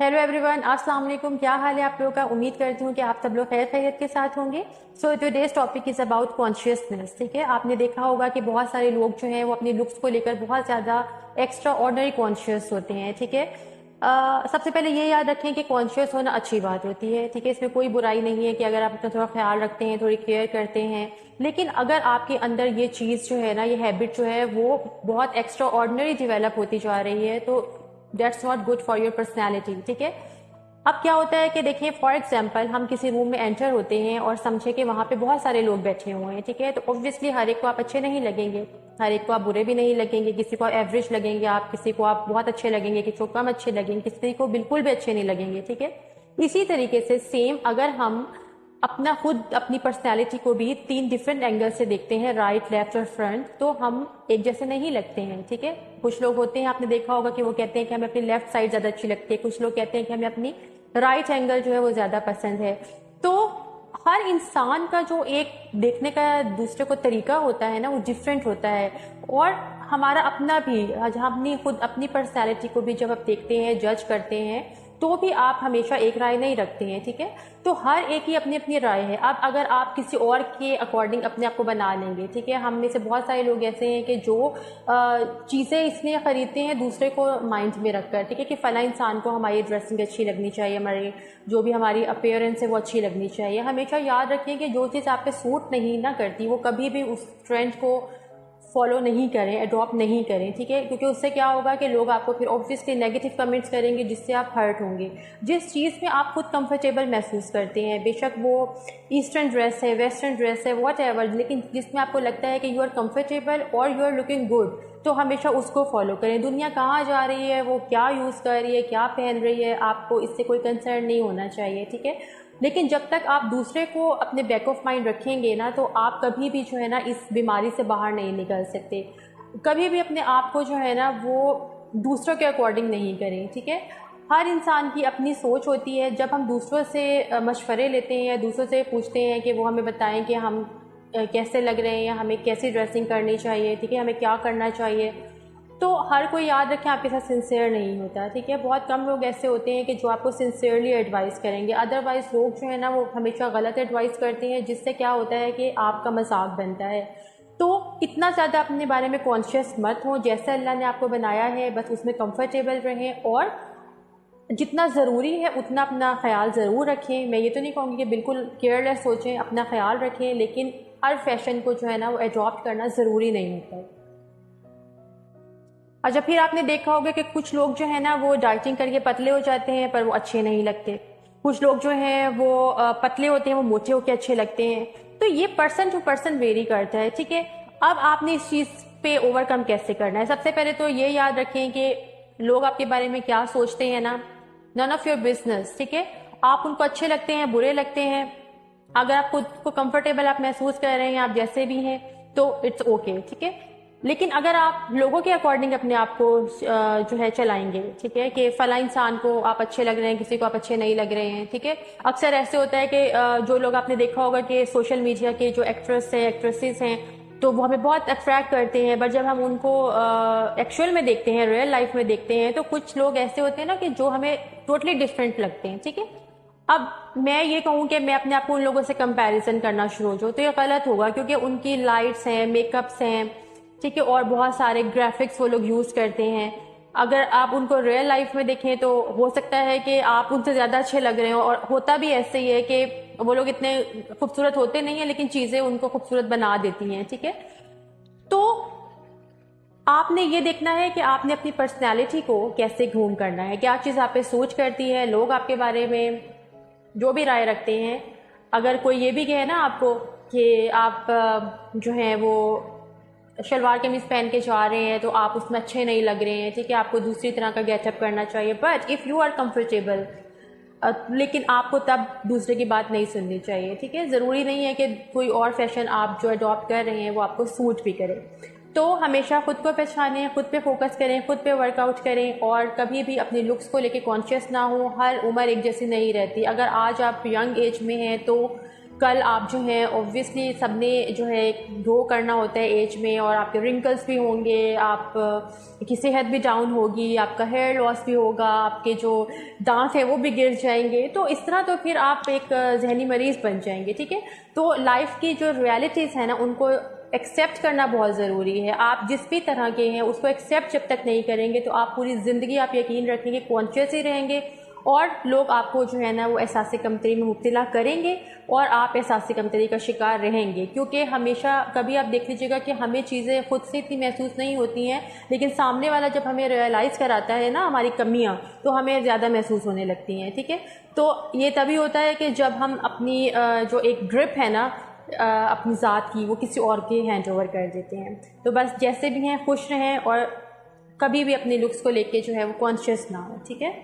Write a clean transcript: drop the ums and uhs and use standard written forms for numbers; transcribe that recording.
Hello everyone, अस्सलाम वालेकुम। क्या हाल है आप लोगों का? उम्मीद करती हूँ कि आप सब लोग खैर खैरियत के साथ होंगे। So today's topic is about consciousness. ठीक है, आपने देखा होगा कि बहुत सारे लोग जो हैं वो अपने लुक्स को लेकर बहुत ज़्यादा एक्स्ट्रा ऑर्डनरी कॉन्शियस होते हैं। ठीक है, सबसे पहले ये याद रखें कि कॉन्शियस होना अच्छी बात होती है। ठीक है, इसमें कोई बुराई नहीं है कि अगर आप अपना थोड़ा ख्याल रखते हैं, थोड़ी केयर करते हैं। लेकिन अगर आपके अंदर ये चीज़ जो है ना, ये हैबिट जो है वो बहुत एक्स्ट्रा ऑर्डनरी डिवेलप होती जा रही है, तो that's not good for your personality. ठीक है, अब क्या होता है कि देखिए, फॉर एग्जाम्पल हम किसी रूम में एंटर होते हैं और समझे कि वहाँ पे बहुत सारे लोग बैठे हुए हैं। ठीक है, तो ऑब्वियसली हर एक को आप अच्छे नहीं लगेंगे, हर एक को आप बुरे भी नहीं लगेंगे, किसी को आप एवरेज लगेंगे, आप किसी को आप बहुत अच्छे लगेंगे, किसी को कम अच्छे लगेंगे, किसी को बिल्कुल भी अच्छे नहीं लगेंगे। ठीक है, इसी तरीके से सेम अगर हम अपना खुद अपनी पर्सनैलिटी को भी 3 डिफरेंट एंगल से देखते हैं, राइट, लेफ्ट और फ्रंट, तो हम एक जैसे नहीं लगते हैं। ठीक है, कुछ लोग होते हैं, आपने देखा होगा कि वो कहते हैं कि हमें अपनी लेफ्ट साइड ज़्यादा अच्छी लगती है, कुछ लोग कहते हैं कि हमें अपनी राइट एंगल जो है वो ज़्यादा पसंद है। तो हर इंसान का जो एक देखने का दूसरे को तरीका होता है ना, वो डिफरेंट होता है। और हमारा अपना भी, जहाँ अपनी खुद अपनी पर्सनैलिटी को भी जब आप देखते हैं, जज करते हैं, तो भी आप हमेशा एक राय नहीं रखते हैं। ठीक है, तो हर एक की अपनी अपनी राय है। अब अगर आप किसी और के अकॉर्डिंग अपने आप को बना लेंगे, ठीक है, हम में से बहुत सारे लोग ऐसे हैं कि जो चीज़ें इसलिए ख़रीदते हैं दूसरे को माइंड में रखकर। ठीक है, कि फ़ला इंसान को हमारी ड्रेसिंग अच्छी लगनी चाहिए, हमारी जो भी हमारी अपीयरेंस है वो अच्छी लगनी चाहिए। हमेशा याद रखिए कि जो चीज़ आप पे सूट नहीं ना करती, वो कभी भी उस ट्रेंड को फॉलो नहीं करें, अडॉप्ट नहीं करें। ठीक है, क्योंकि उससे क्या होगा कि लोग आपको फिर ऑब्वियसली नेगेटिव कमेंट्स करेंगे, जिससे आप हर्ट होंगे। जिस चीज़ में आप खुद कंफर्टेबल महसूस करते हैं, बेशक वो ईस्टर्न ड्रेस है, वेस्टर्न ड्रेस है, वॉट एवर, लेकिन जिसमें आपको लगता है कि यू आर कंफर्टेबल और यू आर लुकिंग गुड, तो हमेशा उसको फॉलो करें। दुनिया कहाँ जा रही है, वो क्या यूज़ कर रही है, क्या पहन रही है, आपको इससे कोई कंसर्न नहीं होना चाहिए। ठीक है, लेकिन जब तक आप दूसरे को अपने बैक ऑफ माइंड रखेंगे ना, तो आप कभी भी जो है ना इस बीमारी से बाहर नहीं निकल सकते। कभी भी अपने आप को जो है ना वो दूसरों के अकॉर्डिंग नहीं करें। ठीक है, हर इंसान की अपनी सोच होती है। जब हम दूसरों से मशवरे लेते हैं या दूसरों से पूछते हैं कि वो हमें बताएं कि हम कैसे लग रहे हैं या हमें कैसी ड्रेसिंग करनी चाहिए, ठीक है, हमें क्या करना चाहिए, तो हर कोई, याद रखें, आपके साथ सिंसियर नहीं होता। ठीक है, बहुत कम लोग ऐसे होते हैं कि जो आपको सिंसियरली एडवाइस करेंगे। अदरवाइज लोग जो है ना वो हमेशा गलत एडवाइस करते हैं, जिससे क्या होता है कि आपका मजाक बनता है। तो इतना ज़्यादा अपने बारे में कॉन्शियस मत हो। जैसा अल्लाह ने आपको बनाया है बस उसमें कंफर्टेबल रहें, और जितना ज़रूरी है उतना अपना ख्याल ज़रूर रखें। मैं ये तो नहीं कहूँगी कि बिल्कुल केयरलेस सोचें, अपना ख्याल रखें, लेकिन हर फैशन को जो है ना वो एडॉप्ट करना ज़रूरी नहीं होता। अच्छा, फिर आपने देखा होगा कि कुछ लोग जो है ना वो डाइटिंग करके पतले हो जाते हैं, पर वो अच्छे नहीं लगते। कुछ लोग जो हैं वो पतले होते हैं, वो मोटे होकर अच्छे लगते हैं। तो ये पर्सन टू पर्सन वेरी करता है। ठीक है, अब आपने इस चीज़ पे ओवरकम कैसे करना है? सबसे पहले तो ये याद रखें कि लोग आपके बारे में क्या सोचते हैं ना, नन ऑफ योर बिजनेस। ठीक है, आप उनको अच्छे लगते हैं, बुरे लगते हैं, अगर आप खुद को कंफर्टेबल आप महसूस कर रहे हैं, आप जैसे भी हैं, तो इट्स ओके। ठीक है, लेकिन अगर आप लोगों के अकॉर्डिंग अपने आप को जो है चलाएंगे, ठीक है, कि फला इंसान को आप अच्छे लग रहे हैं, किसी को आप अच्छे नहीं लग रहे हैं। ठीक है, अक्सर ऐसे होता है कि जो लोग, आपने देखा होगा कि सोशल मीडिया के जो एक्ट्रेस हैं, एक्ट्रेसेस हैं, तो वो हमें बहुत अट्रैक्ट करते हैं, बट जब हम उनको एक्चुअल में देखते हैं, रियल लाइफ में देखते हैं, तो कुछ लोग ऐसे होते हैं ना कि जो हमें टोटली डिफरेंट लगते हैं। ठीक है, अब मैं ये कहूँ कि मैं अपने आप को उन लोगों से कंपैरिजन करना शुरू हो जाऊँ, तो ये गलत होगा, क्योंकि उनकी लाइट्स हैं, मेकअप्स हैं, ठीक है, और बहुत सारे ग्राफिक्स वो लोग यूज़ करते हैं। अगर आप उनको रियल लाइफ में देखें तो हो सकता है कि आप उनसे ज़्यादा अच्छे लग रहे हो, और होता भी ऐसे ही है कि वो लोग इतने खूबसूरत होते नहीं हैं, लेकिन चीज़ें उनको खूबसूरत बना देती हैं। ठीक है, तो आपने ये देखना है कि आपने अपनी पर्सनैलिटी को कैसे ग्रूम करना है, क्या चीज़ आप पे सोच करती है, लोग आपके बारे में जो भी राय रखते हैं। अगर कोई ये भी कहे ना आपको कि आप जो हैं वो शलवार कमीज पहन के जा रहे हैं तो आप उसमें अच्छे नहीं लग रहे हैं, ठीक है, आपको दूसरी तरह का गेटअप करना चाहिए, but if you are comfortable, लेकिन आपको तब दूसरे की बात नहीं सुननी चाहिए। ठीक है, ज़रूरी नहीं है कि कोई और फैशन आप जो अडॉप्ट कर रहे हैं वो आपको सूट भी करे। तो हमेशा खुद को पहचानें, खुद पे फोकस करें, खुद पे वर्कआउट करें, और कभी भी अपने लुक्स को लेके कॉन्शियस ना हो। हर उम्र एक जैसी नहीं रहती। अगर आज आप यंग एज में हैं तो कल आप जो हैं ऑब्वियसली सबने जो है ग्रो करना होता है एज में, और आपके रिंकल्स भी होंगे, आप की सेहत भी डाउन होगी, आपका हेयर लॉस भी होगा, आपके जो दांत हैं वो भी गिर जाएंगे। तो इस तरह तो फिर आप एक जहनी मरीज़ बन जाएंगे। ठीक है, तो लाइफ की जो रियलिटीज़ है ना उनको एक्सेप्ट करना बहुत ज़रूरी है। आप जिस भी तरह के हैं उसको एक्सेप्ट जब तक नहीं करेंगे तो आप पूरी ज़िंदगी, आप यकीन रखेंगे, कॉन्शियस ही रहेंगे, और लोग आपको जो है ना वो एहसास कमतरी में मुब्तला करेंगे और आप एहसास कमतरी का शिकार रहेंगे। क्योंकि हमेशा कभी आप देख लीजिएगा कि हमें चीज़ें खुद से इतनी महसूस नहीं होती हैं, लेकिन सामने वाला जब हमें रियलाइज़ कराता है ना हमारी कमियां, तो हमें ज़्यादा महसूस होने लगती हैं। ठीक है, तो ये तभी होता है कि जब हम अपनी जो एक ग्रिप है ना अपनी ज़ात की, वो किसी और के हैंड ओवर कर देते हैं। तो बस जैसे भी हैं खुश रहें और कभी भी अपने लुक्स को लेके जो है वो कॉन्शियस ना हो। ठीक है।